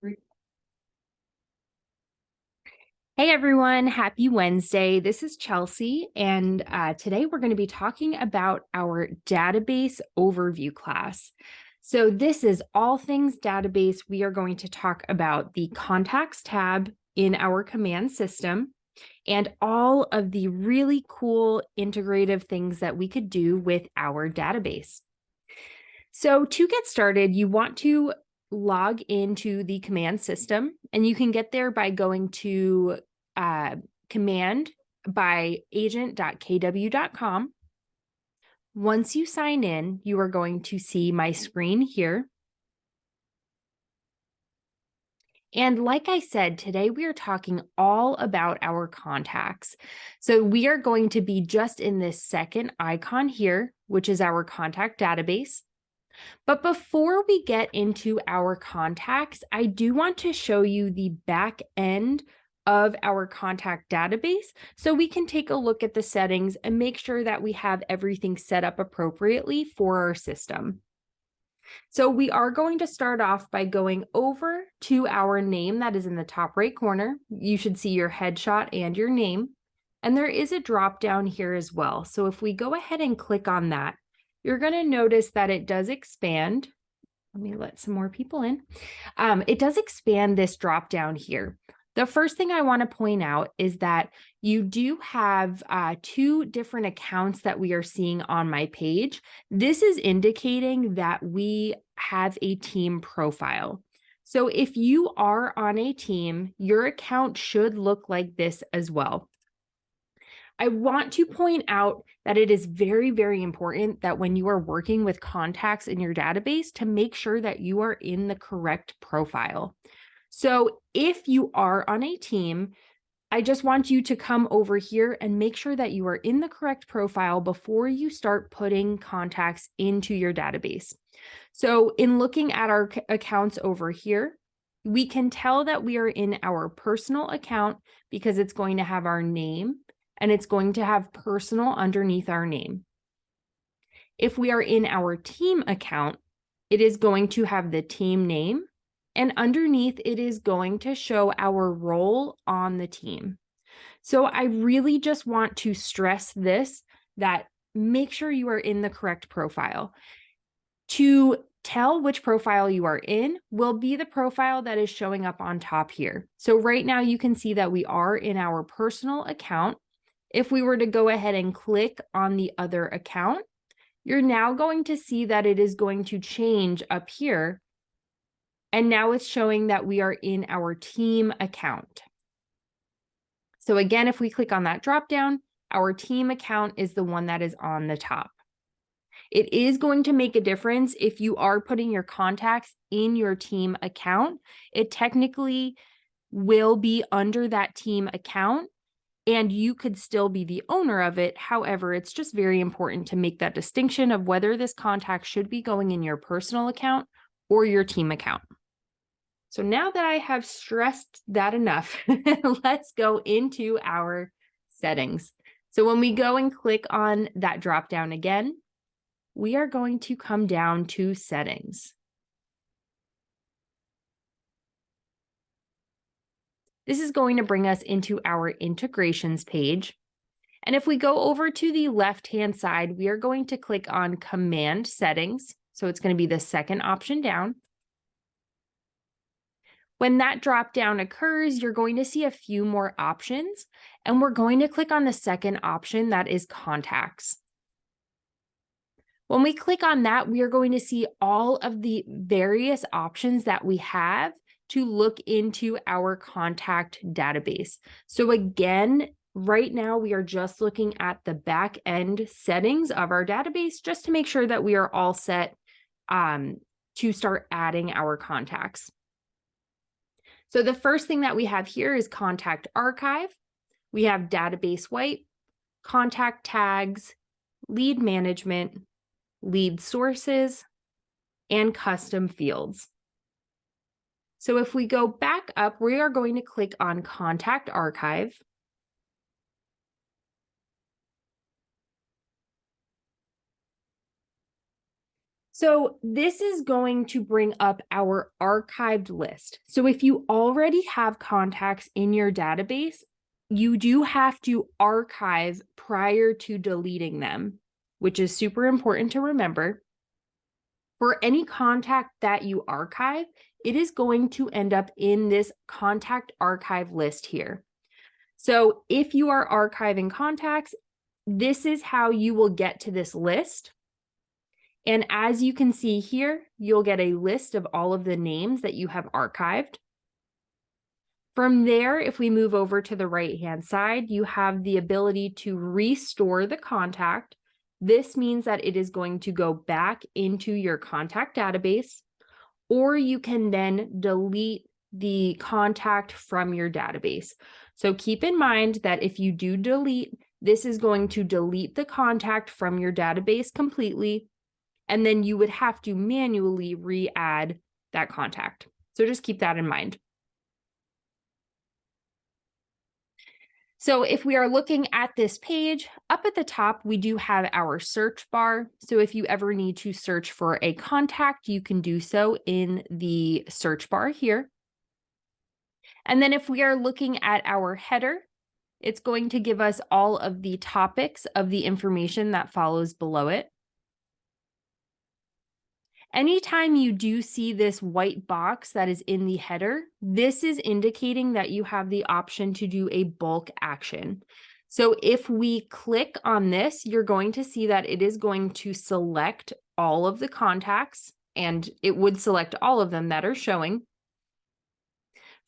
Hey everyone, happy Wednesday. This is Chelsea, and today we're going to be talking about our database overview class. So this is all things database. We are going to talk about the contacts tab in our command system and all of the really cool integrative things that we could do with our database. So to get started, you want to log into the command system, and you can get there by going to command by agent.kw.com. Once you sign in, you are going to see my screen here. And like I said, today we are talking all about our contacts. So we are going to be just in this second icon here, which is our contact database. But before we get into our contacts, I do want to show you the back end of our contact database so we can take a look at the settings and make sure that we have everything set up appropriately for our system. So we are going to start off by going over to our name that is in the top right corner. You should see your headshot and your name. And there is a drop down here as well. So if we go ahead and click on that, you're going to notice that it does expand. Let me let some more people in. It does expand this drop down here. The first thing I want to point out is that you do have two different accounts that we are seeing on my page. This is indicating that we have a team profile. So if you are on a team, your account should look like this as well. I want to point out that it is very, very important that when you are working with contacts in your database to make sure that you are in the correct profile. So if you are on a team, I just want you to come over here and make sure that you are in the correct profile before you start putting contacts into your database. So in looking at our accounts over here, we can tell that we are in our personal account because it's going to have our name and it's going to have personal underneath our name. If we are in our team account, it is going to have the team name, and underneath it is going to show our role on the team. So I really just want to stress this, that make sure you are in the correct profile. To tell which profile you are in will be the profile that is showing up on top here. So right now you can see that we are in our personal account. If we were to go ahead and click on the other account, you're now going to see that it is going to change up here. And now it's showing that we are in our team account. So again, if we click on that drop down, our team account is the one that is on the top. It is going to make a difference if you are putting your contacts in your team account. It technically will be under that team account, and you could still be the owner of it. However, it's just very important to make that distinction of whether this contact should be going in your personal account or your team account. So now that I have stressed that enough, let's go into our settings. So when we go and click on that drop down again, we are going to come down to settings. This is going to bring us into our integrations page. And if we go over to the left-hand side, we are going to click on command settings. So it's going to be the second option down. When that drop down occurs, you're going to see a few more options, and we're going to click on the second option, that is contacts. When we click on that, we are going to see all of the various options that we have to look into our contact database. So again, right now we are just looking at the back end settings of our database just to make sure that we are all set to start adding our contacts. So the first thing that we have here is contact archive. We have database wipe, contact tags, lead management, lead sources, and custom fields. So if we go back up, we are going to click on Contact Archive. So this is going to bring up our archived list. So if you already have contacts in your database, you do have to archive prior to deleting them, which is super important to remember. For any contact that you archive, it is going to end up in this contact archive list here. So if you are archiving contacts, this is how you will get to this list. And as you can see here, you'll get a list of all of the names that you have archived. From there, if we move over to the right-hand side, you have the ability to restore the contact. This means that it is going to go back into your contact database, or you can then delete the contact from your database. So keep in mind that if you do delete, this is going to delete the contact from your database completely, and then you would have to manually re-add that contact. So just keep that in mind. So if we are looking at this page, up at the top, we do have our search bar. So if you ever need to search for a contact, you can do so in the search bar here. And then if we are looking at our header, it's going to give us all of the topics of the information that follows below it. Anytime you do see this white box that is in the header, this is indicating that you have the option to do a bulk action. So if we click on this, you're going to see that it is going to select all of the contacts, and it would select all of them that are showing.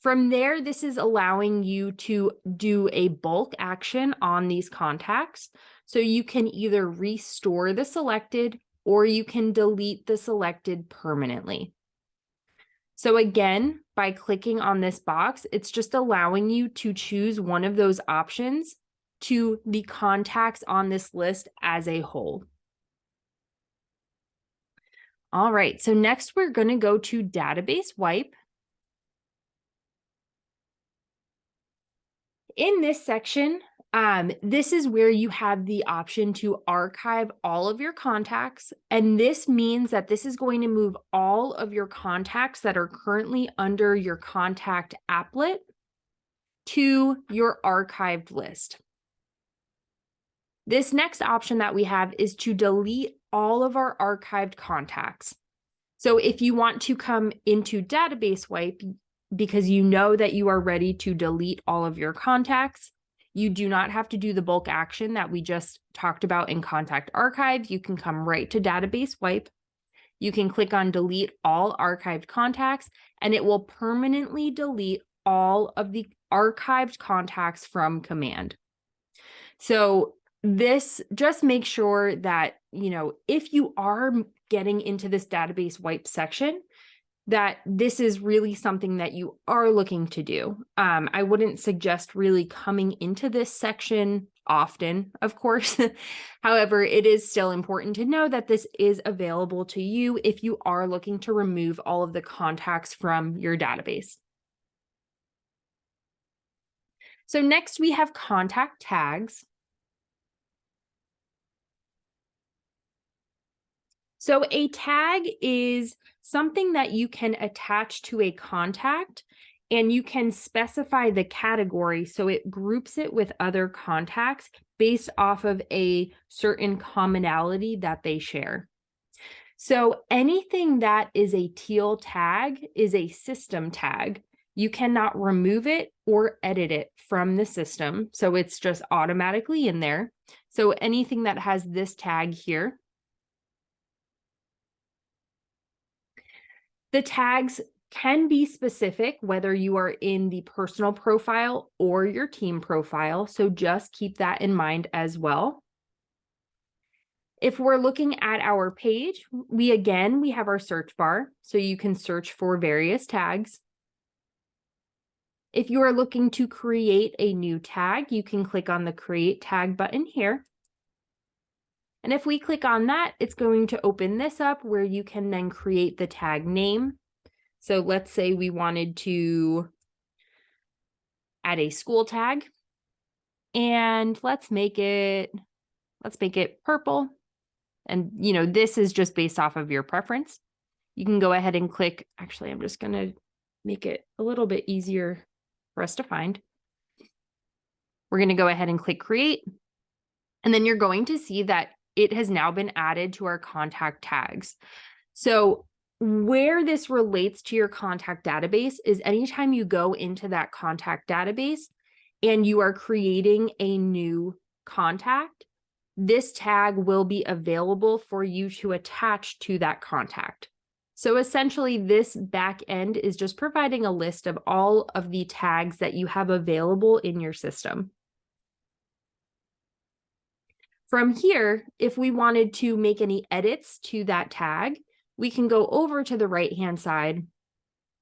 From there, this is allowing you to do a bulk action on these contacts. So you can either restore the selected, or you can delete the selected permanently. So again, by clicking on this box, it's just allowing you to choose one of those options to the contacts on this list as a whole. All right, so next we're going to go to database wipe. In this section, this is where you have the option to archive all of your contacts. And this means that this is going to move all of your contacts that are currently under your contact applet to your archived list. This next option that we have is to delete all of our archived contacts. So if you want to come into database wipe, because you know that you are ready to delete all of your contacts, you do not have to do the bulk action that we just talked about in Contact Archive. You can come right to Database Wipe. You can click on Delete All Archived Contacts, and it will permanently delete all of the archived contacts from command. So this just makes sure that, if you are getting into this database wipe section, that this is really something that you are looking to do. I wouldn't suggest really coming into this section often, of course. However, it is still important to know that this is available to you if you are looking to remove all of the contacts from your database. So next we have contact tags. So a tag is something that you can attach to a contact, and you can specify the category so it groups it with other contacts based off of a certain commonality that they share. So anything that is a teal tag is a system tag. You cannot remove it or edit it from the system, so it's just automatically in there. So anything that has this tag here, the tags can be specific whether you are in the personal profile or your team profile, so just keep that in mind as well. If we're looking at our page, we have our search bar, so you can search for various tags. If you are looking to create a new tag, you can click on the Create Tag button here. And if we click on that, it's going to open this up where you can then create the tag name. So let's say we wanted to add a school tag, and let's make it purple. And, this is just based off of your preference. You can go ahead and click. Actually, I'm just going to make it a little bit easier for us to find. We're going to go ahead and click create. And then you're going to see that it has now been added to our contact tags. So where this relates to your contact database is anytime you go into that contact database and you are creating a new contact, this tag will be available for you to attach to that contact. So essentially, this back end is just providing a list of all of the tags that you have available in your system. From here, if we wanted to make any edits to that tag, we can go over to the right-hand side.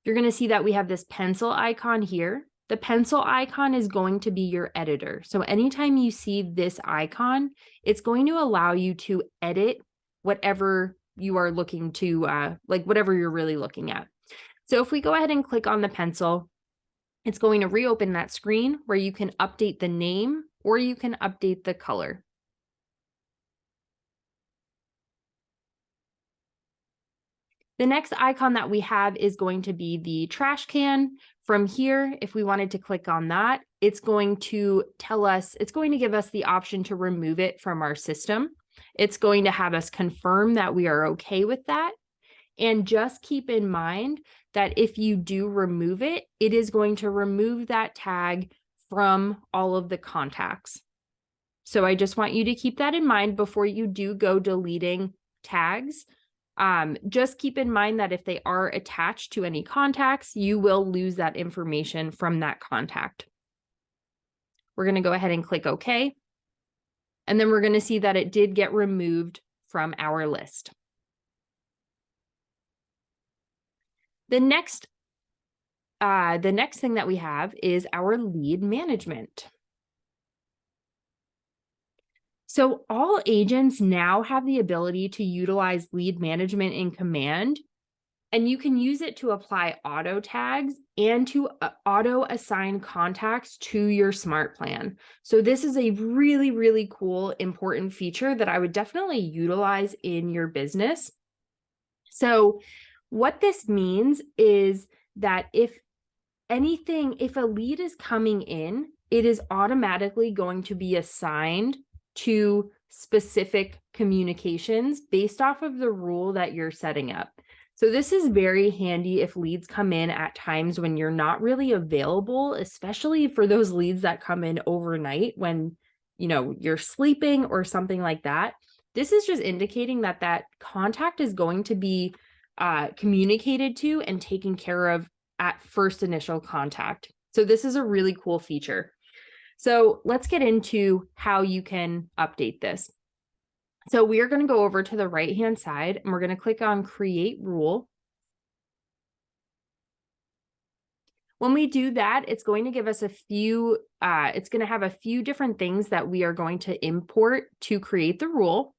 You're going to see that we have this pencil icon here. The pencil icon is going to be your editor. So anytime you see this icon, it's going to allow you to edit whatever you are looking to, whatever you're really looking at. So if we go ahead and click on the pencil, it's going to reopen that screen where you can update the name or you can update the color. The next icon that we have is going to be the trash can. From here, if we wanted to click on that, it's going to give us the option to remove it from our system. It's going to have us confirm that we are okay with that. And just keep in mind that if you do remove it, it is going to remove that tag from all of the contacts. So I just want you to keep that in mind before you do go deleting tags. Just keep in mind that if they are attached to any contacts, you will lose that information from that contact. We're going to go ahead and click OK. And then we're going to see that it did get removed from our list. The next thing that we have is our lead management. So all agents now have the ability to utilize lead management in Command, and you can use it to apply auto tags and to auto assign contacts to your smart plan. So this is a really, really cool, important feature that I would definitely utilize in your business. So what this means is that if a lead is coming in, it is automatically going to be assigned to specific communications based off of the rule that you're setting up. So this is very handy if leads come in at times when you're not really available, especially for those leads that come in overnight when, you're sleeping or something like that. This is just indicating that that contact is going to be communicated to and taken care of at first initial contact. So this is a really cool feature. So let's get into how you can update this. So we are going to go over to the right-hand side and we're going to click on Create Rule. When we do that, it's going to give us it's going to have a few different things that we are going to import to create the rule.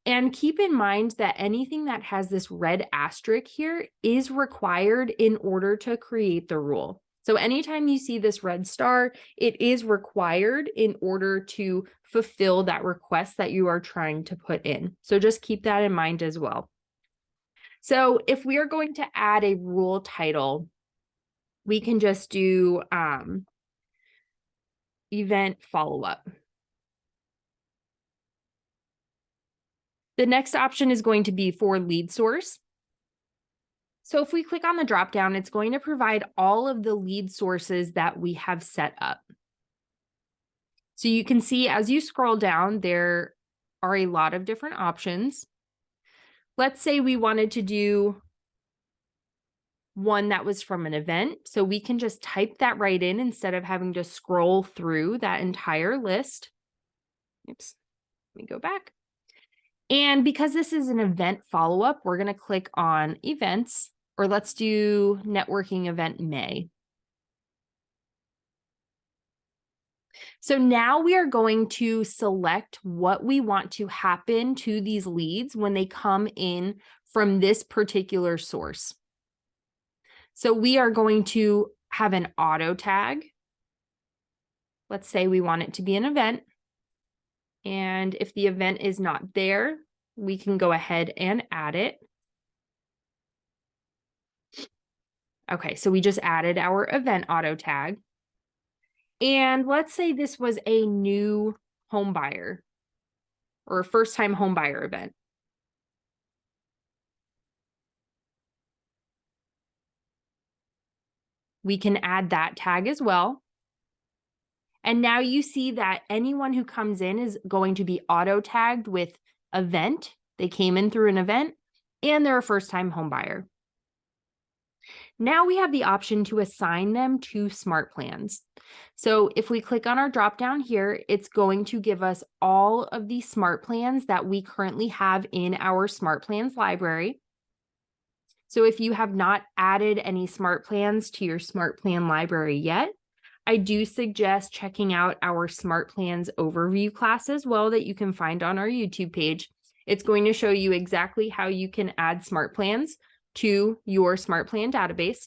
And keep in mind that anything that has this red asterisk here is required in order to create the rule. So anytime you see this red star, it is required in order to fulfill that request that you are trying to put in. So just keep that in mind as well. So if we are going to add a rule title, we can just do event follow-up. The next option is going to be for lead source. So if we click on the dropdown, it's going to provide all of the lead sources that we have set up. So you can see as you scroll down, there are a lot of different options. Let's say we wanted to do one that was from an event. So we can just type that right in instead of having to scroll through that entire list. Oops, let me go back. And because this is an event follow-up, we're going to click on events, or let's do networking event May. So now we are going to select what we want to happen to these leads when they come in from this particular source. So we are going to have an auto tag. Let's say we want it to be an event. And if the event is not there, we can go ahead and add it. Okay, so we just added our event auto tag. And let's say this was a new home buyer or a first-time home buyer event. We can add that tag as well. And now you see that anyone who comes in is going to be auto tagged with event. They came in through an event and they're a first-time home buyer. Now we have the option to assign them to smart plans. So if we click on our drop down here, it's going to give us all of the smart plans that we currently have in our smart plans library. So if you have not added any smart plans to your smart plan library yet, I do suggest checking out our smart plans overview class as well that you can find on our YouTube page. It's going to show you exactly how you can add smart plans to your smart plan database.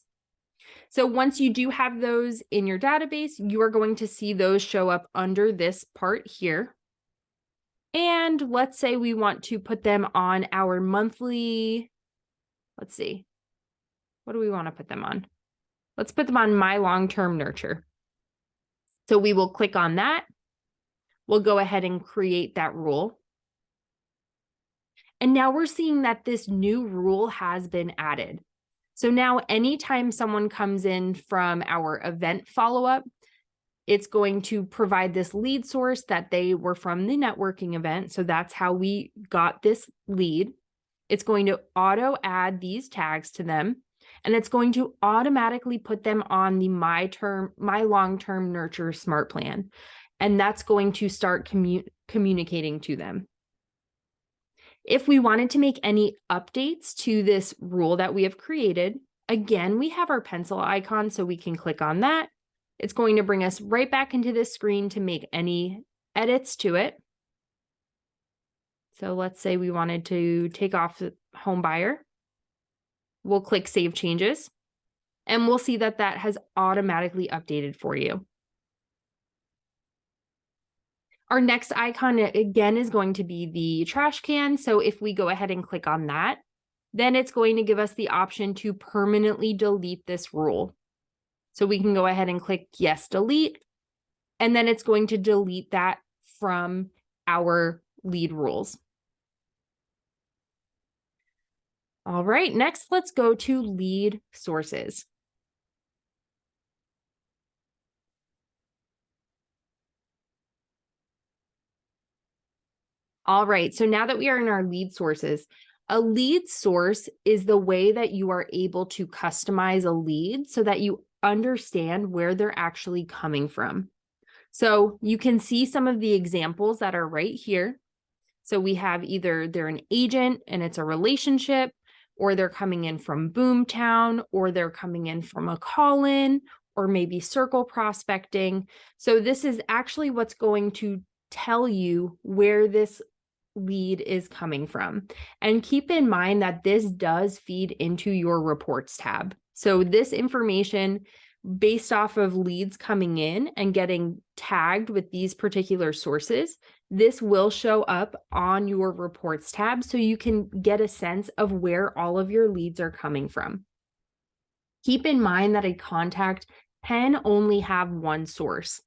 So once you do have those in your database, you are going to see those show up under this part here. And let's say we want to put them on our monthly, let's see, what do we want to put them on? Let's put them on my long-term nurture. So we will click on that. We'll go ahead and create that rule. And now we're seeing that this new rule has been added. So now anytime someone comes in from our event follow-up, it's going to provide this lead source that they were from the networking event. So that's how we got this lead. It's going to auto add these tags to them, and it's going to automatically put them on the my long-term nurture smart plan. And that's going to start communicating to them. If we wanted to make any updates to this rule that we have created, again, we have our pencil icon, so we can click on that. It's going to bring us right back into this screen to make any edits to it. So let's say we wanted to take off the home buyer. We'll click Save Changes, and we'll see that that has automatically updated for you. Our next icon, again, is going to be the trash can. So if we go ahead and click on that, then it's going to give us the option to permanently delete this rule. So we can go ahead and click Yes, Delete, and then it's going to delete that from our lead rules. All right, next let's go to lead sources. All right, so now that we are in our lead sources, a lead source is the way that you are able to customize a lead so that you understand where they're actually coming from. So you can see some of the examples that are right here. So we have either they're an agent and it's a relationship, or they're coming in from Boomtown, or they're coming in from a call-in, or maybe circle prospecting. So this is actually what's going to tell you where this lead is coming from. And keep in mind that this does feed into your reports tab. So this information based off of leads coming in and getting tagged with these particular sources, this will show up on your reports tab so you can get a sense of where all of your leads are coming from. Keep in mind that a contact can only have one source.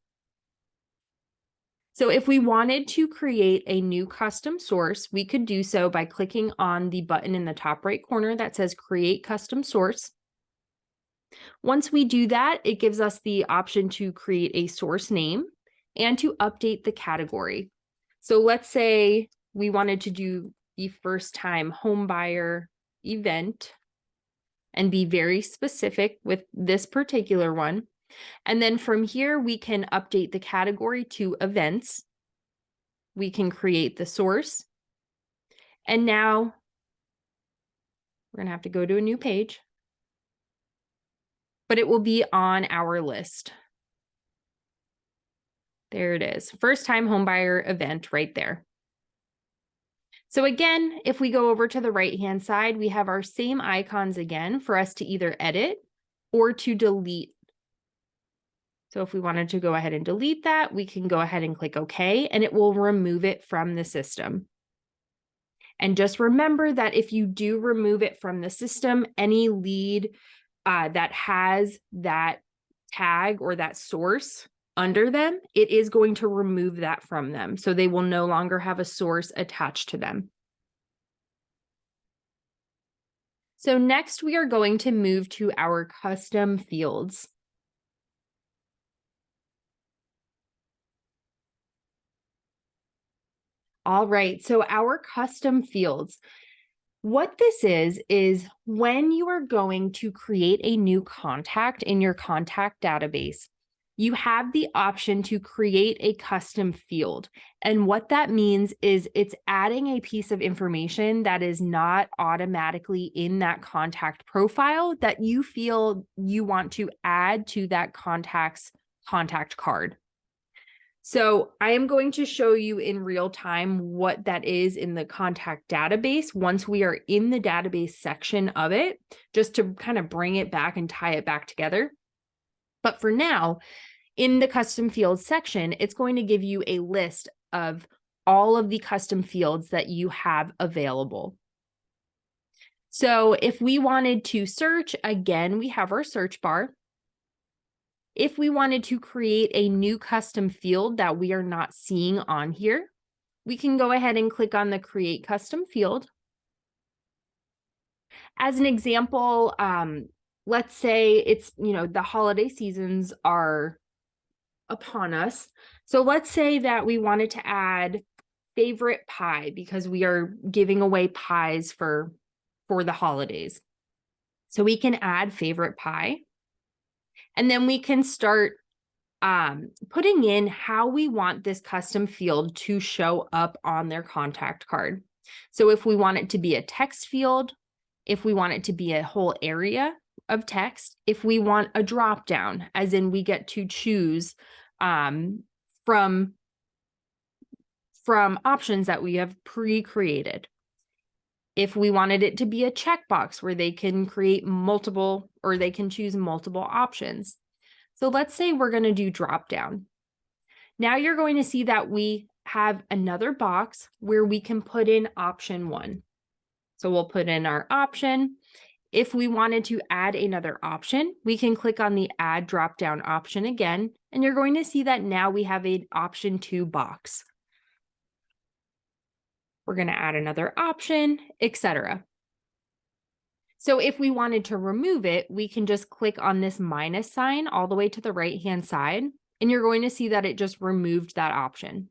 So if we wanted to create a new custom source, we could do so by clicking on the button in the top right corner that says Create Custom Source. Once we do that, it gives us the option to create a source name and to update the category. So let's say we wanted to do the first-time home buyer event and be very specific with this particular one. And then from here, we can update the category to events. We can create the source. And now we're going to have to go to a new page, but it will be on our list. There it is. First time homebuyer event right there. So again, if we go over to the right-hand side, we have our same icons again for us to either edit or to delete. So if we wanted to go ahead and delete that, we can go ahead and click OK, and it will remove it from the system. And just remember that if you do remove it from the system, any lead that has that tag or that source under them, it is going to remove that from them. So they will no longer have a source attached to them. So next we are going to move to our custom fields. All right, so our custom fields. What this is when you are going to create a new contact in your contact database, you have the option to create a custom field. And what that means is it's adding a piece of information that is not automatically in that contact profile that you feel you want to add to that contact's contact card. So I am going to show you in real time what that is in the contact database once we are in the database section of it, just to kind of bring it back and tie it back together. But for now, in the custom fields section, it's going to give you a list of all of the custom fields that you have available. So if we wanted to search, again, we have our search bar. If we wanted to create a new custom field that we are not seeing on here, we can go ahead and click on the Create Custom Field. As an example, let's say it's, the holiday seasons are upon us. So let's say that we wanted to add favorite pie because we are giving away pies for the holidays. So we can add favorite pie. And then we can start putting in how we want this custom field to show up on their contact card. So if we want it to be a text field, if we want it to be a whole area of text, if we want a drop down, as in we get to choose from options that we have pre-created. If we wanted it to be a checkbox where they can create multiple, or they can choose multiple options. So let's say we're going to do drop down. Now you're going to see that we have another box where we can put in option 1. So we'll put in our option. If we wanted to add another option, we can click on the add drop down option again, and you're going to see that now we have an option 2 box. We're going to add another option, etc. So if we wanted to remove it, we can just click on this minus sign all the way to the right-hand side, and you're going to see that it just removed that option.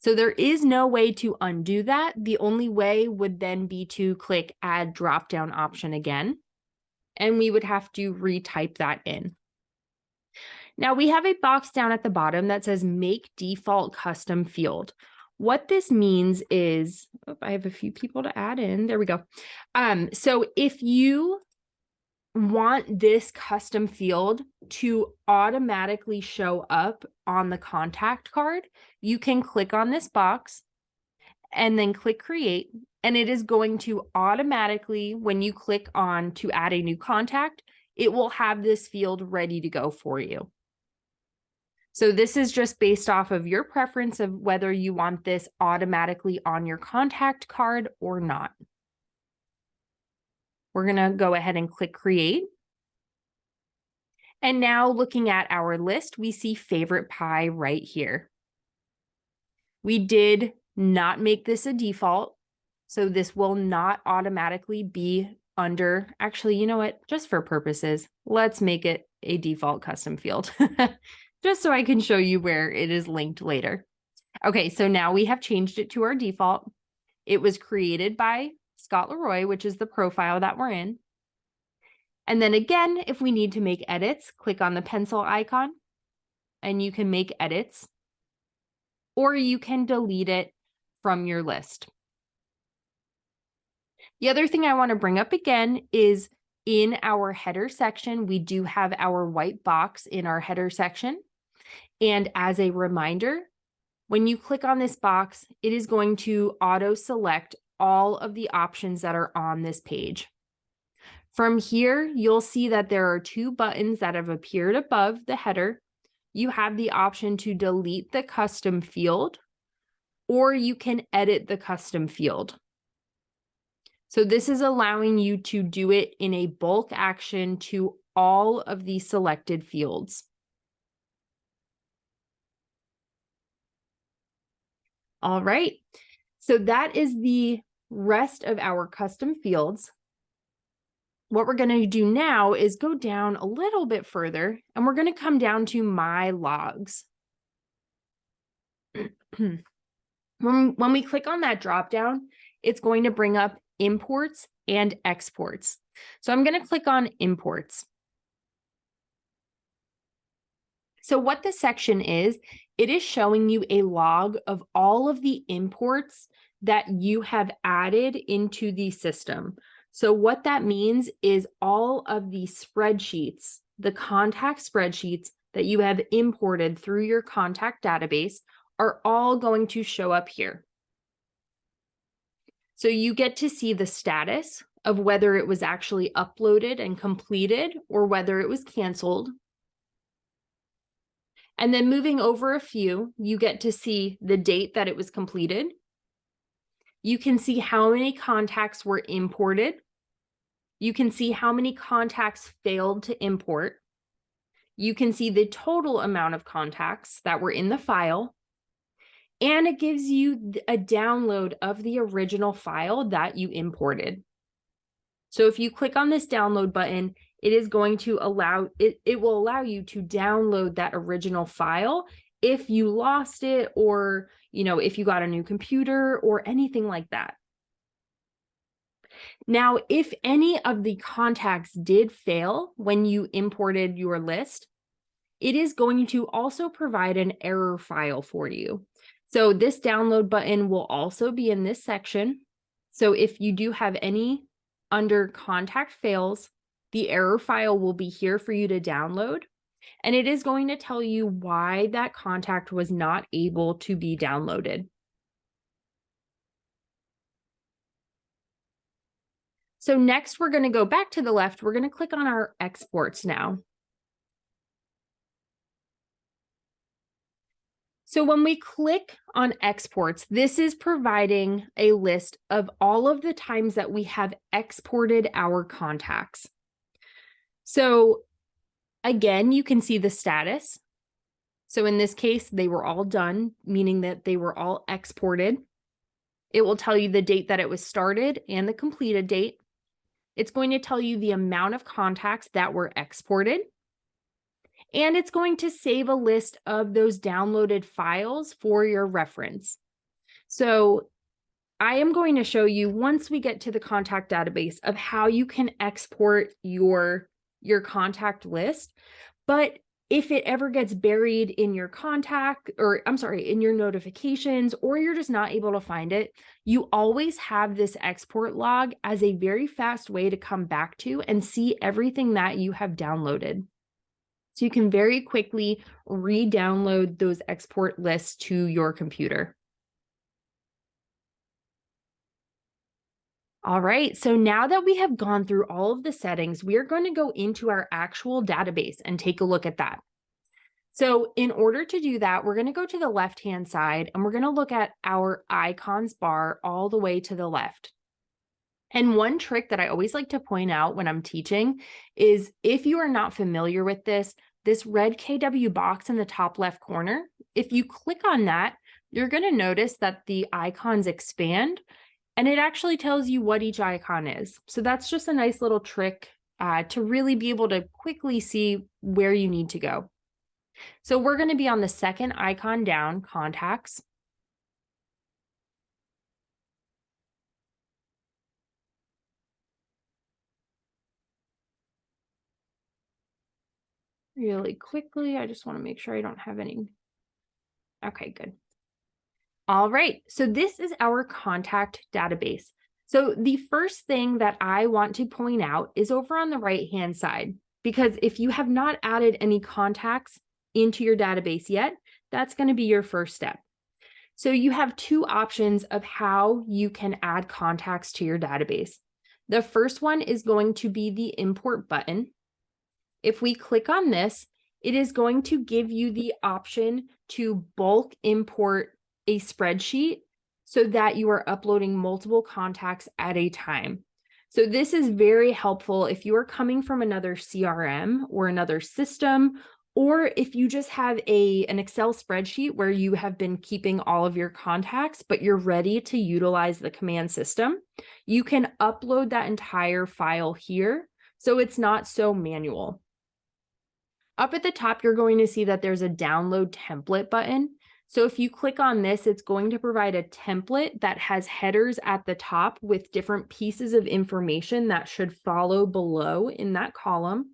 So there is no way to undo that. The only way would then be to click add drop-down option again, and we would have to retype that in. Now we have a box down at the bottom that says make default custom field. What this means is, I have a few people to add in. There we go. So if you want this custom field to automatically show up on the contact card, you can click on this box and then click create. And it is going to automatically, when you click on to add a new contact, it will have this field ready to go for you. So this is just based off of your preference of whether you want this automatically on your contact card or not. We're going to go ahead and click create. And now looking at our list, we see favorite pie right here. We did not make this a default, so this will not automatically be under, actually, you know what, just for purposes, let's make it a default custom field. Just so I can show you where it is linked later. Okay, so now we have changed it to our default. It was created by Scott Leroy, which is the profile that we're in. And then again, if we need to make edits, click on the pencil icon and you can make edits, or you can delete it from your list. The other thing I want to bring up again is in our header section, we do have our white box in our header section. And as a reminder, when you click on this box, it is going to auto select all of the options that are on this page. From here, you'll see that there are 2 buttons that have appeared above the header. You have the option to delete the custom field, or you can edit the custom field. So this is allowing you to do it in a bulk action to all of the selected fields. All right, so that is the rest of our custom fields. What we're going to do now is go down a little bit further, and we're going to come down to my logs. When we click on that drop down, it's going to bring up imports and exports. So I'm going to click on imports. So what this section is, it is showing you a log of all of the imports that you have added into the system. So what that means is all of the spreadsheets, the contact spreadsheets that you have imported through your contact database are all going to show up here. So you get to see the status of whether it was actually uploaded and completed or whether it was canceled. And then moving over a few, you get to see the date that it was completed. You can see how many contacts were imported. You can see how many contacts failed to import. You can see the total amount of contacts that were in the file. And it gives you a download of the original file that you imported. So if you click on this download button, it is going to allow, it will allow you to download that original file if you lost it, or, if you got a new computer or anything like that. Now, if any of the contacts did fail when you imported your list, it is going to also provide an error file for you. So this download button will also be in this section. So if you do have any under contact fails, the error file will be here for you to download. And it is going to tell you why that contact was not able to be downloaded. So next, we're going to go back to the left. We're going to click on our exports now. So when we click on exports, this is providing a list of all of the times that we have exported our contacts. So again, you can see the status. So in this case, they were all done, meaning that they were all exported. It will tell you the date that it was started and the completed date. It's going to tell you the amount of contacts that were exported. And it's going to save a list of those downloaded files for your reference. So I am going to show you, once we get to the contact database, of how you can export your contact list. But if it ever gets buried in your in your notifications, or you're just not able to find it, you always have this export log as a very fast way to come back to and see everything that you have downloaded. So you can very quickly re-download those export lists to your computer. All right, so now that we have gone through all of the settings, we are going to go into our actual database and take a look at that. So in order to do that, we're going to go to the left-hand side and we're going to look at our icons bar all the way to the left. And one trick that I always like to point out when I'm teaching is, if you are not familiar with this red KW box in the top left corner, if you click on that, you're going to notice that the icons expand, and it actually tells you what each icon is. So that's just a nice little trick to really be able to quickly see where you need to go. So we're going to be on the second icon down, contacts. Really quickly, I just want to make sure I don't have any. Okay, good. All right, so this is our contact database. So the first thing that I want to point out is over on the right-hand side, because if you have not added any contacts into your database yet, that's going to be your first step. So you have two options of how you can add contacts to your database. The first one is going to be the import button. If we click on this, it is going to give you the option to bulk import a spreadsheet. so that you are uploading multiple contacts at a time. So this is very helpful if you are coming from another CRM or another system, or if you just have an Excel spreadsheet where you have been keeping all of your contacts, but you're ready to utilize the command system, you can upload that entire file here, so it's not so manual. Up at the top, you're going to see that there's a download template button. So if you click on this, it's going to provide a template that has headers at the top with different pieces of information that should follow below in that column.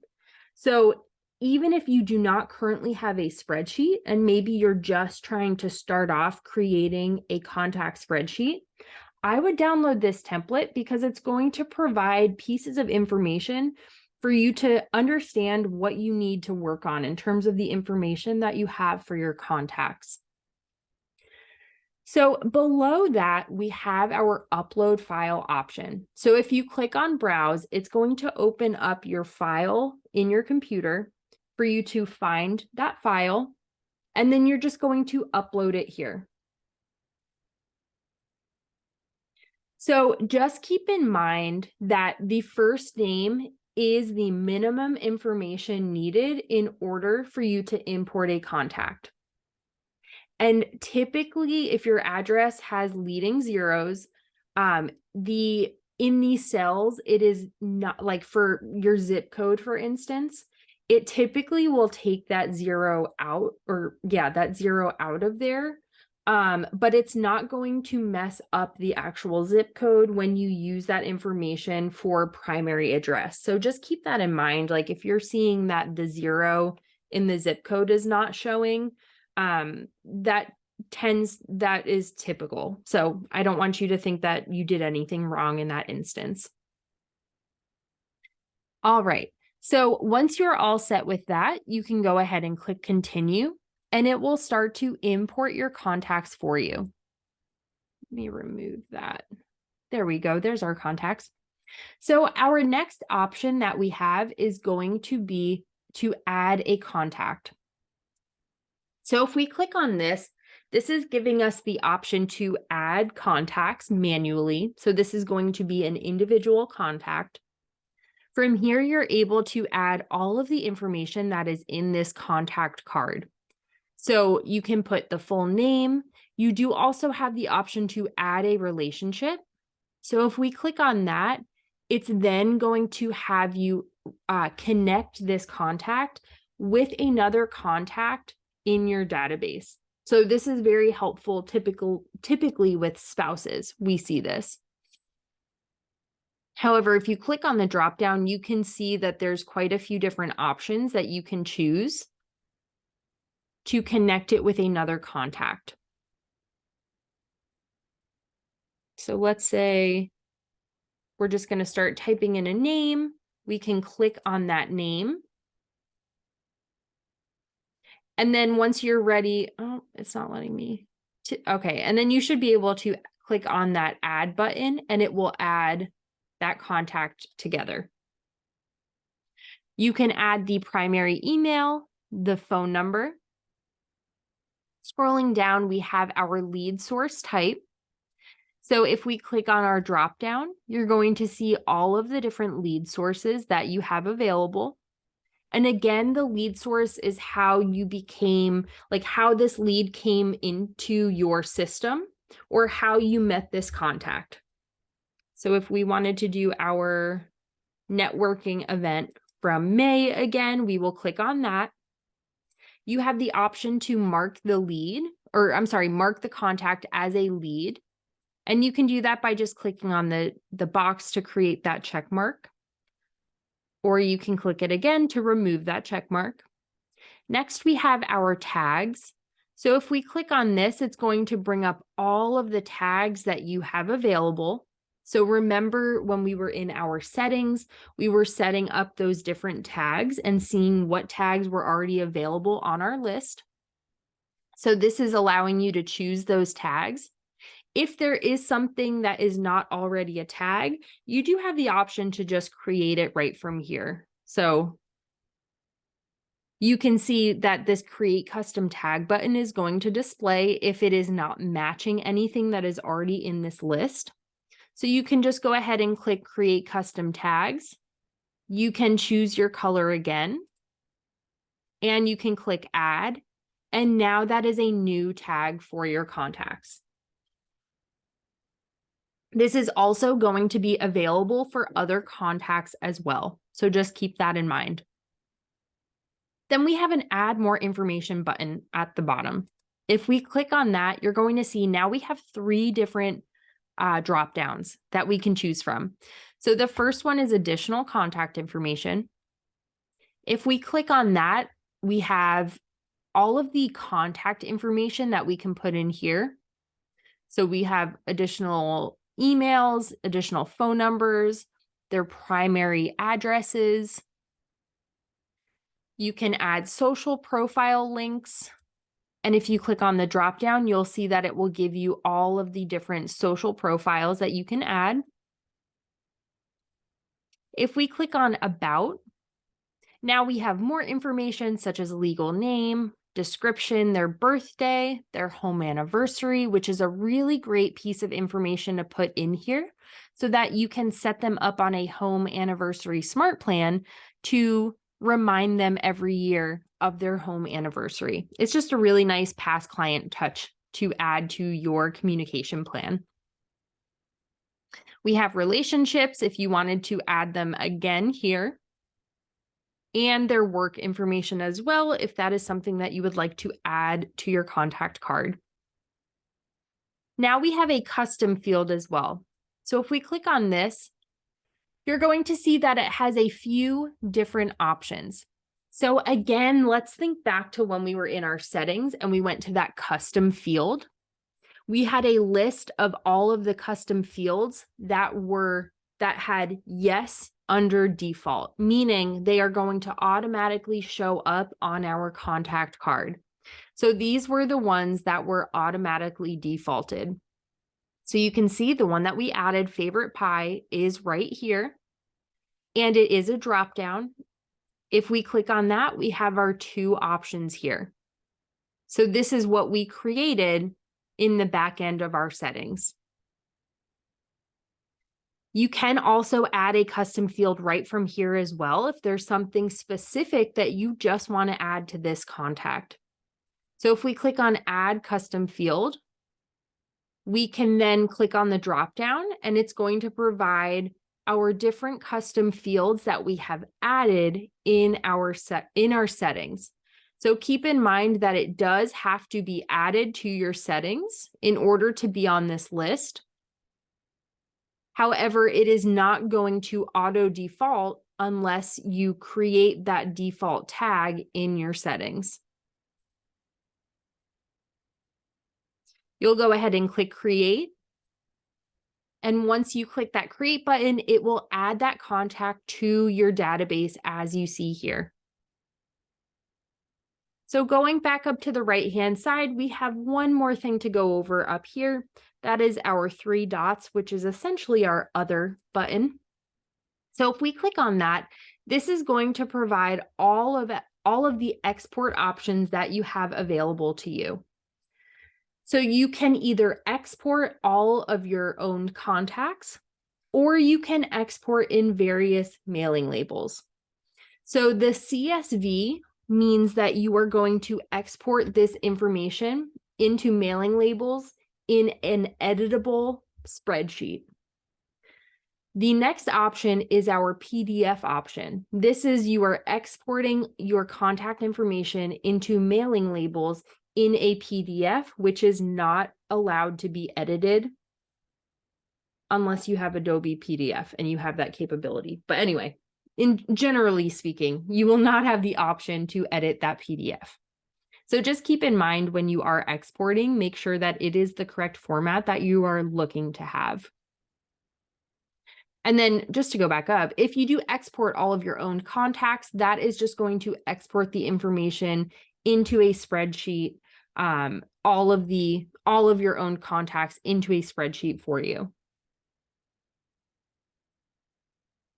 So even if you do not currently have a spreadsheet and maybe you're just trying to start off creating a contact spreadsheet, I would download this template because it's going to provide pieces of information for you to understand what you need to work on in terms of the information that you have for your contacts. So below that, we have our upload file option. So if you click on browse, it's going to open up your file in your computer for you to find that file, and then you're just going to upload it here. So just keep in mind that the first name is the minimum information needed in order for you to import a contact. And typically, if your address has leading zeros, in these cells, it is not like for your zip code, for instance, it typically will take that zero out, or that zero out of there. But it's not going to mess up the actual zip code when you use that information for primary address. So just keep that in mind. Like if you're seeing that the zero in the zip code is not showing, that is typical. So I don't want you to think that you did anything wrong in that instance. All right. So once you're all set with that, you can go ahead and click continue, and it will start to import your contacts for you. Let me remove that. There we go. There's our contacts. So our next option that we have is going to be to add a contact. So if we click on this, this is giving us the option to add contacts manually. So this is going to be an individual contact. From here, you're able to add all of the information that is in this contact card. So you can put the full name. You do also have the option to add a relationship. So if we click on that, it's then going to have you connect this contact with another contact in your database. So this is very helpful, typically with spouses, we see this. However, if you click on the dropdown, you can see that there's quite a few different options that you can choose to connect it with another contact. So let's say we're just going to start typing in a name. We can click on that name. And then once you're ready, oh, it's not letting me. Okay, and then you should be able to click on that add button and it will add that contact together. You can add the primary email, the phone number. Scrolling down, we have our lead source type. So if we click on our drop down, you're going to see all of the different lead sources that you have available. And again, the lead source is how you became, like how this lead came into your system or how you met this contact. So if we wanted to do our networking event from May again, we will click on that. You have the option to mark the lead, or I'm sorry, mark the contact as a lead. And you can do that by just clicking on the box to create that check mark. Or you can click it again to remove that check mark. Next, we have our tags. So if we click on this, it's going to bring up all of the tags that you have available. So remember when we were in our settings, we were setting up those different tags and seeing what tags were already available on our list. So this is allowing you to choose those tags. If there is something that is not already a tag, you do have the option to just create it right from here. So You can see that this create custom tag button is going to display if it is not matching anything that is already in this list. So you can just go ahead and click create custom tags. You can choose your color again, and you can click add. And now that is a new tag for your contacts. This is also going to be available for other contacts as well. So just keep that in mind. Then we have an add more information button at the bottom. If we click on that, you're going to see now we have 3 different drop downs that we can choose from. So the first one is additional contact information. If we click on that, we have all of the contact information that we can put in here. So we have additional emails, additional phone numbers, their primary addresses. You can add social profile links. And if you click on the drop down, you'll see that it will give you all of the different social profiles that you can add. If we click on about, now we have more information such as legal name, description, their birthday, their home anniversary, which is a really great piece of information to put in here so that you can set them up on a home anniversary smart plan to remind them every year of their home anniversary. It's just a really nice past client touch to add to your communication plan. We have relationships if you wanted to add them again here, and their work information as well, if that is something that you would like to add to your contact card. Now we have a custom field as well. So if we click on this, you're going to see that it has a few different options. So again, let's think back to when we were in our settings and we went to that custom field. We had a list of all of the custom fields that had yes under default, meaning they are going to automatically show up on our contact card. So these were the ones that were automatically defaulted. So you can see the one that we added, favorite pie, is right here, and it is a drop down. If we click on that, we have our 2 options here. So this is what we created in the back end of our settings. You can also add a custom field right from here as well if there's something specific that you just want to add to this contact. So if we click on add custom field, we can then click on the drop down and it's going to provide our different custom fields that we have added in our settings. So keep in mind that it does have to be added to your settings in order to be on this list. However, it is not going to auto default unless you create that default tag in your settings. You'll go ahead and click create. And once you click that create button, it will add that contact to your database as you see here. So going back up to the right-hand side, we have one more thing to go over up here. That is our 3 dots, which is essentially our other button. So if we click on that, this is going to provide all of the export options that you have available to you. So you can either export all of your own contacts, or you can export in various mailing labels. So the CSV means that you are going to export this information into mailing labels in an editable spreadsheet. The next option is our PDF option. This is you are exporting your contact information into mailing labels in a PDF, which is not allowed to be edited unless you have Adobe PDF and you have that capability. But anyway, generally speaking, you will not have the option to edit that PDF. So just keep in mind when you are exporting, make sure that it is the correct format that you are looking to have. And then just to go back up, if you do export all of your own contacts, that is just going to export the information into a spreadsheet, all of your own contacts into a spreadsheet for you.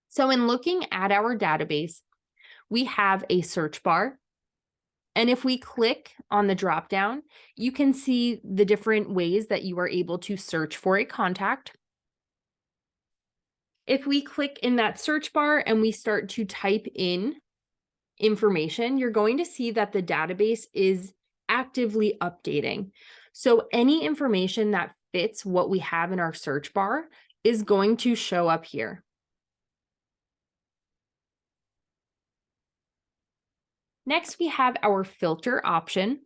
So in looking at our database, we have a search bar. And if we click on the drop down, you can see the different ways that you are able to search for a contact. If we click in that search bar and we start to type in information, you're going to see that the database is actively updating. So any information that fits what we have in our search bar is going to show up here. Next, we have our filter option.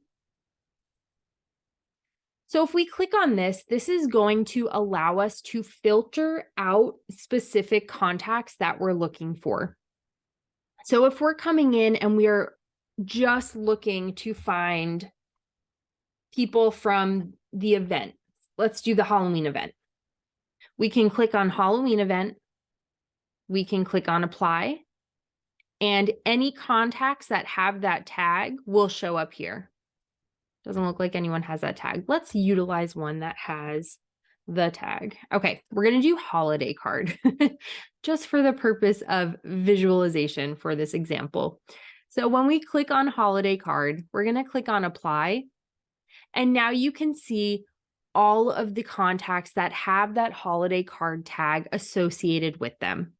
So if we click on this, this is going to allow us to filter out specific contacts that we're looking for. So if we're coming in and we're just looking to find people from the event, let's do the Halloween event. We can click on Halloween event. We can click on apply. And any contacts that have that tag will show up here. Doesn't look like anyone has that tag. Let's utilize one that has the tag. Okay, we're going to do holiday card just for the purpose of visualization for this example. So when we click on holiday card, we're going to click on apply. And now you can see all of the contacts that have that holiday card tag associated with them.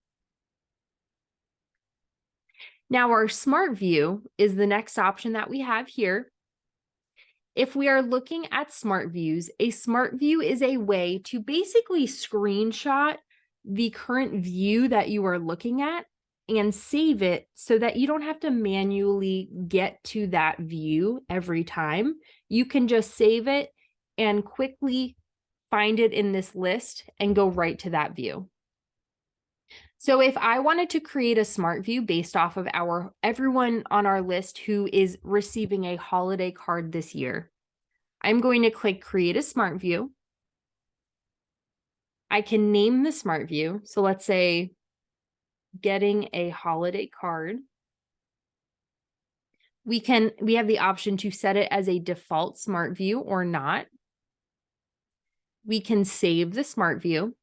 Now our smart view is the next option that we have here. If we are looking at smart views, a smart view is a way to basically screenshot the current view that you are looking at and save it so that you don't have to manually get to that view every time. You can just save it and quickly find it in this list and go right to that view. So if I wanted to create a smart view based off of everyone on our list who is receiving a holiday card this year, I'm going to click create a smart view. I can name the smart view. So let's say getting a holiday card. We have the option to set it as a default smart view or not. We can save the smart view.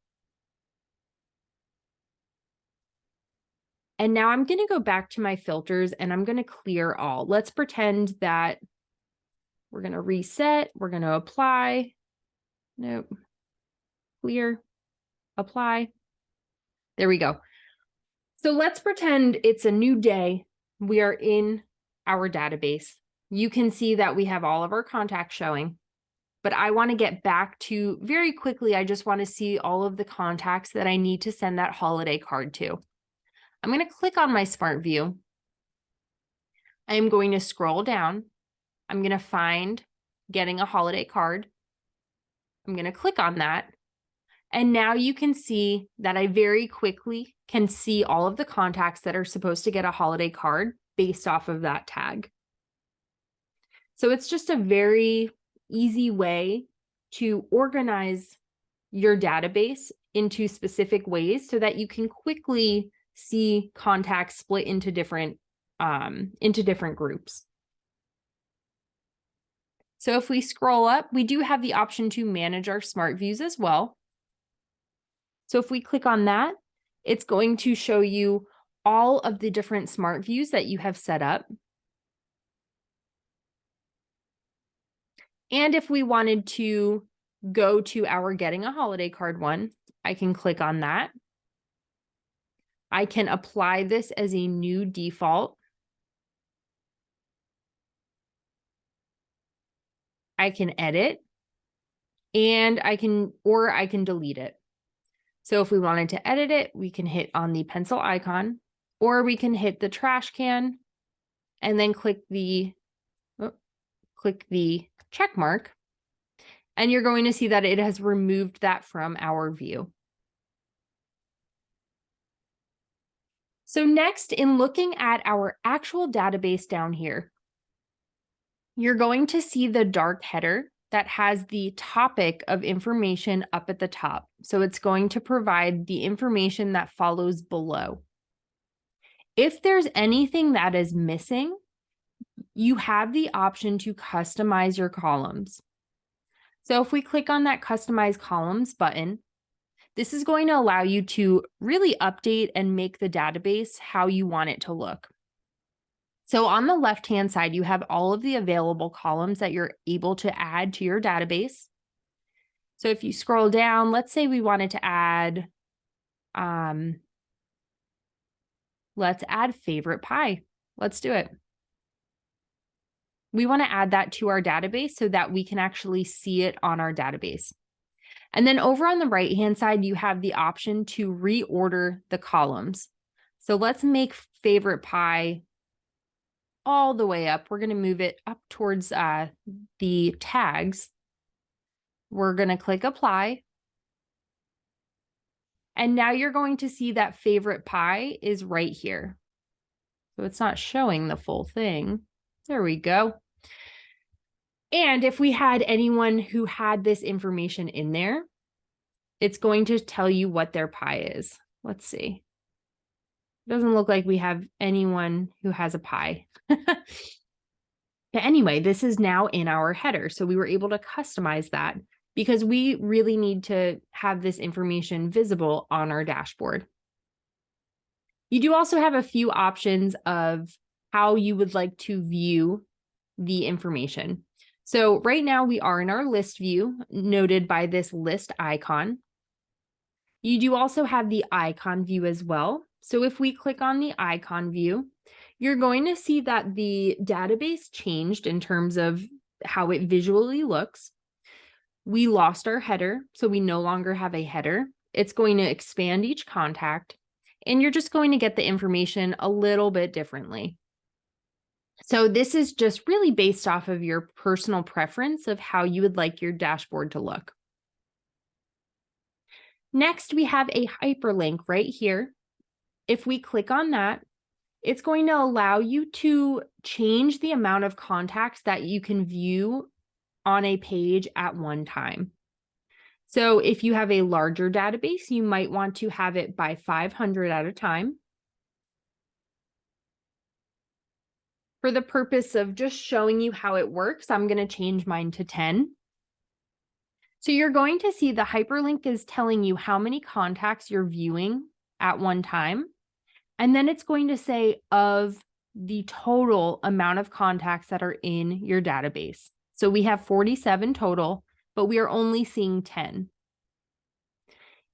And now I'm going to go back to my filters and I'm going to clear all. Let's pretend that we're going to reset. We're going to apply. Nope. Clear. Apply. There we go. So let's pretend it's a new day. We are in our database. You can see that we have all of our contacts showing, but I want to get back to very quickly. I just want to see all of the contacts that I need to send that holiday card to. I'm going to click on my smart view. I am going to scroll down. I'm going to find getting a holiday card. I'm going to click on that. And now you can see that I very quickly can see all of the contacts that are supposed to get a holiday card based off of that tag. So it's just a very easy way to organize your database into specific ways so that you can quickly see contacts split into different groups. So if we scroll up, we do have the option to manage our smart views as well. So if we click on that, it's going to show you all of the different smart views that you have set up. And if we wanted to go to our getting a holiday card one, I can click on that. I can apply this as a new default. I can edit and I can delete it. So if we wanted to edit it, we can hit on the pencil icon, or we can hit the trash can and then click the check mark. And you're going to see that it has removed that from our view. So next, in looking at our actual database down here, you're going to see the dark header that has the topic of information up at the top. So it's going to provide the information that follows below. If there's anything that is missing, you have the option to customize your columns. So if we click on that Customize Columns button, this is going to allow you to really update and make the database how you want it to look. So on the left-hand side, you have all of the available columns that you're able to add to your database. So if you scroll down, let's say we wanted to add, let's add favorite pie. Let's do it. We want to add that to our database so that we can actually see it on our database. And then over on the right-hand side, you have the option to reorder the columns. So let's make favorite pie all the way up. We're going to move it up towards the tags. We're going to click apply. And now you're going to see that favorite pie is right here. So it's not showing the full thing. There we go. And if we had anyone who had this information in there, it's going to tell you what their pie is. Let's see. It doesn't look like we have anyone who has a pie. But anyway, this is now in our header. So we were able to customize that because we really need to have this information visible on our dashboard. You do also have a few options of how you would like to view the information. So right now we are in our list view, noted by this list icon. You do also have the icon view as well. So if we click on the icon view, you're going to see that the database changed in terms of how it visually looks. We lost our header, so we no longer have a header. It's going to expand each contact, and you're just going to get the information a little bit differently. So this is just really based off of your personal preference of how you would like your dashboard to look. Next, we have a hyperlink right here. If we click on that, it's going to allow you to change the amount of contacts that you can view on a page at one time. So if you have a larger database, you might want to have it by 500 at a time. For the purpose of just showing you how it works, I'm going to change mine to 10. So you're going to see the hyperlink is telling you how many contacts you're viewing at one time. And then it's going to say of the total amount of contacts that are in your database. So we have 47 total, but we are only seeing 10.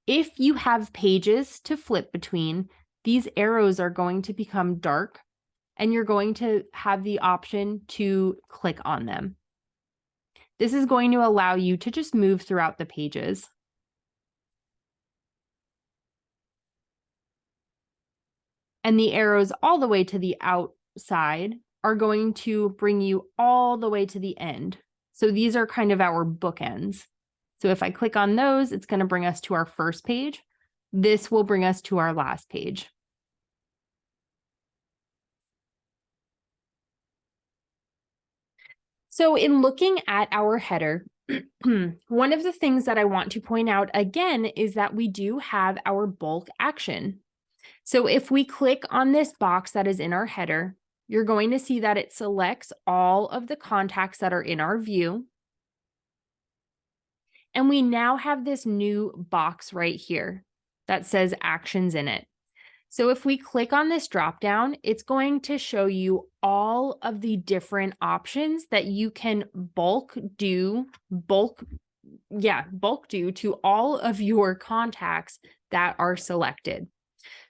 If you have pages to flip between, these arrows are going to become dark and you're going to have the option to click on them. This is going to allow you to just move throughout the pages. And the arrows all the way to the outside are going to bring you all the way to the end. So these are kind of our bookends. So if I click on those, it's going to bring us to our first page. This will bring us to our last page. So in looking at our header, one of the things that I want to point out again is that we do have our bulk action. So if we click on this box that is in our header, you're going to see that it selects all of the contacts that are in our view. And we now have this new box right here that says actions in it. So if we click on this dropdown, it's going to show you all of the different options that you can bulk do to all of your contacts that are selected.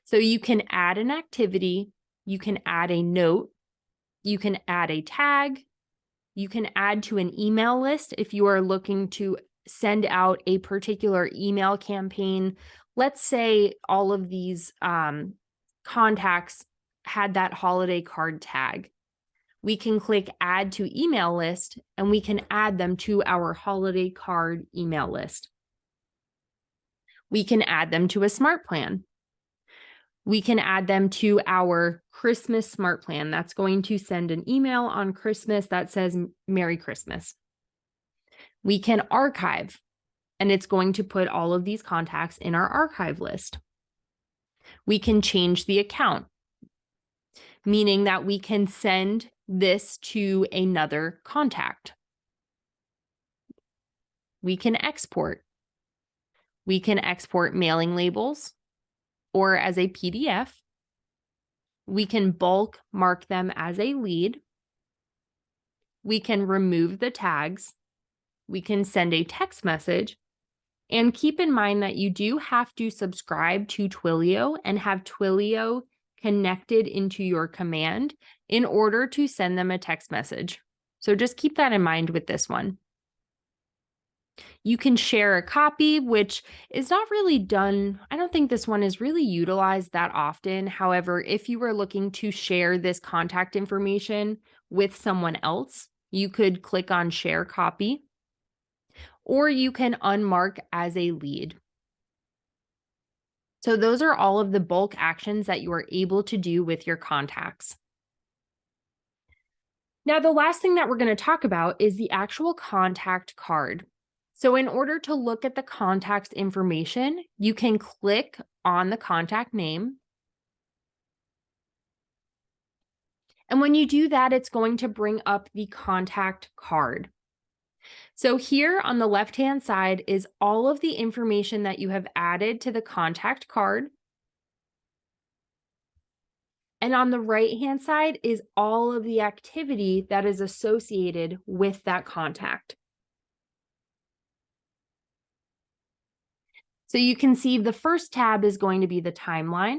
So you can add an activity, you can add a note, you can add a tag, you can add to an email list if you are looking to send out a particular email campaign. Let's say all of these contacts had that holiday card tag. We can click add to email list and we can add them to our holiday card email list. We can add them to a smart plan. We can add them to our Christmas smart plan. That's going to send an email on Christmas that says Merry Christmas. We can archive, and it's going to put all of these contacts in our archive list. We can change the account, meaning that we can send this to another contact. We can export. We can export mailing labels or as a PDF. We can bulk mark them as a lead. We can remove the tags. We can send a text message. And keep in mind that you do have to subscribe to Twilio and have Twilio connected into your command in order to send them a text message. So just keep that in mind with this one. You can share a copy, which is not really done. I don't think this one is really utilized that often. However, if you were looking to share this contact information with someone else, you could click on share copy, or you can unmark as a lead. So those are all of the bulk actions that you are able to do with your contacts. Now, the last thing that we're going to talk about is the actual contact card. So in order to look at the contact's information, you can click on the contact name. And when you do that, it's going to bring up the contact card. So here on the left-hand side is all of the information that you have added to the contact card. And on the right-hand side is all of the activity that is associated with that contact. So you can see the first tab is going to be the timeline.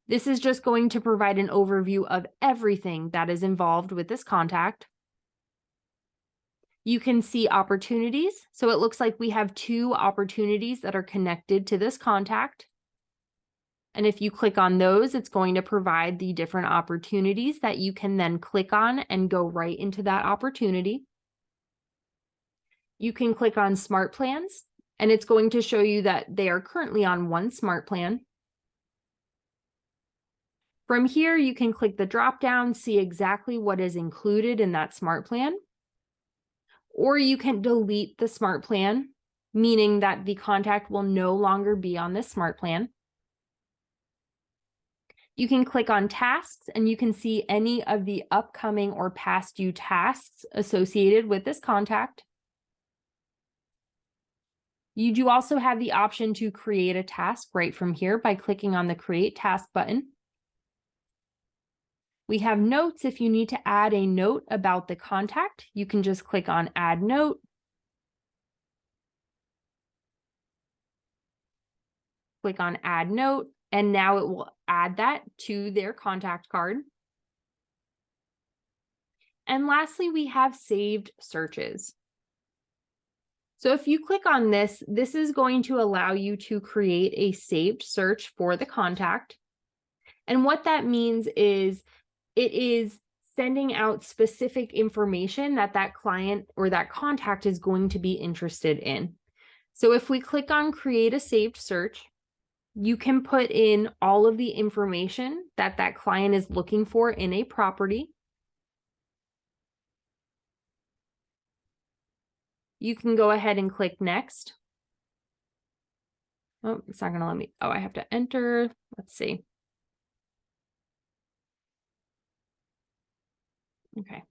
This is just going to provide an overview of everything that is involved with this contact. You can see opportunities. So it looks like we have 2 opportunities that are connected to this contact. And if you click on those, it's going to provide the different opportunities that you can then click on and go right into that opportunity. You can click on Smart Plans, and it's going to show you that they are currently on one smart plan. From here, you can click the drop down, see exactly what is included in that smart plan. Or you can delete the smart plan, meaning that the contact will no longer be on this smart plan. You can click on tasks and you can see any of the upcoming or past due tasks associated with this contact. You do also have the option to create a task right from here by clicking on the Create Task button. We have notes. If you need to add a note about the contact, you can just click on Add Note. Click on Add Note, and now it will add that to their contact card. And lastly, we have saved searches. So if you click on this, this is going to allow you to create a saved search for the contact. And what that means is it is sending out specific information that that client or that contact is going to be interested in. So if we click on Create a Saved Search, you can put in all of the information that that client is looking for in a property. You can go ahead and click Next. Oh, it's not going to let me. Oh, I have to enter. Let's see. Okay.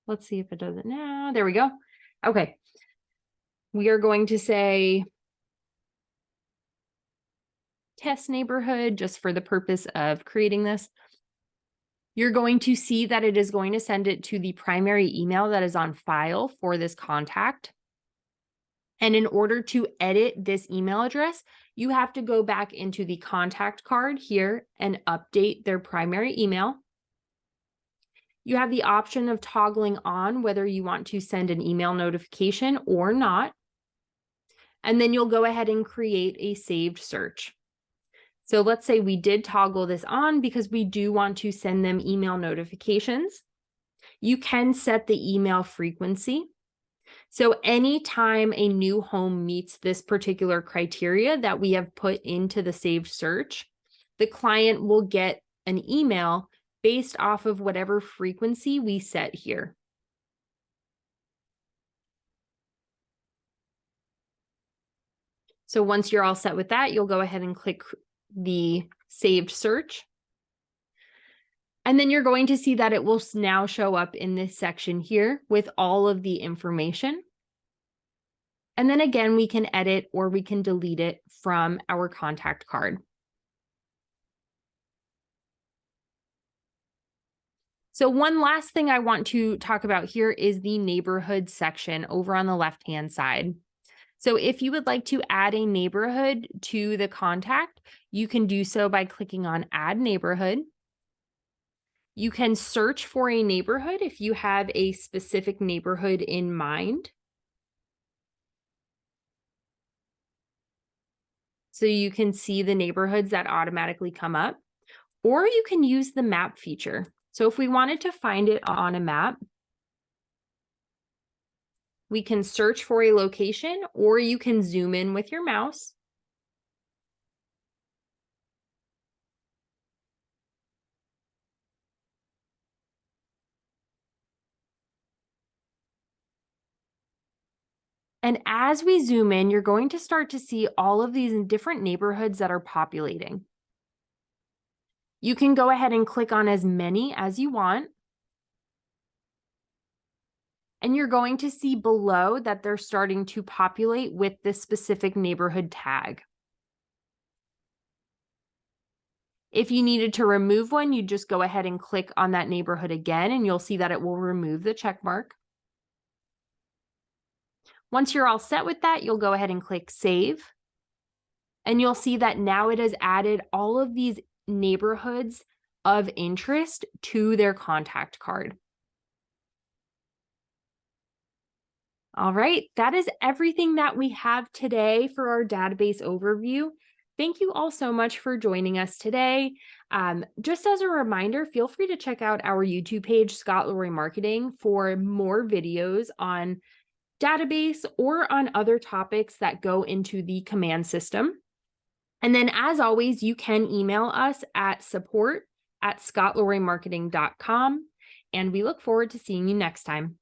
Let's see if it does it now. There we go. Okay. We are going to say test neighborhood just for the purpose of creating this. You're going to see that it is going to send it to the primary email that is on file for this contact. And in order to edit this email address, you have to go back into the contact card here and update their primary email. You have the option of toggling on whether you want to send an email notification or not. And then you'll go ahead and create a saved search. So let's say we did toggle this on because we do want to send them email notifications. You can set the email frequency. So anytime a new home meets this particular criteria that we have put into the saved search, the client will get an email based off of whatever frequency we set here. So once you're all set with that, you'll go ahead and click the saved search. And then you're going to see that it will now show up in this section here with all of the information. And then again, we can edit or we can delete it from our contact card. So one last thing I want to talk about here is the neighborhood section over on the left-hand side. So if you would like to add a neighborhood to the contact, you can do so by clicking on Add Neighborhood. You can search for a neighborhood if you have a specific neighborhood in mind. So you can see the neighborhoods that automatically come up, or you can use the map feature. So if we wanted to find it on a map, we can search for a location, or you can zoom in with your mouse. And as we zoom in, you're going to start to see all of these different neighborhoods that are populating. You can go ahead and click on as many as you want. And you're going to see below that they're starting to populate with this specific neighborhood tag. If you needed to remove one, you just go ahead and click on that neighborhood again, and you'll see that it will remove the check mark. Once you're all set with that, you'll go ahead and click Save. And you'll see that now it has added all of these neighborhoods of interest to their contact card. All right, that is everything that we have today for our database overview. Thank you all so much for joining us today. Just as a reminder, feel free to check out our YouTube page, Scott Lorre Marketing, for more videos on database or on other topics that go into the command system. And then as always, you can email us at support@scottlorremarketing.com. And we look forward to seeing you next time.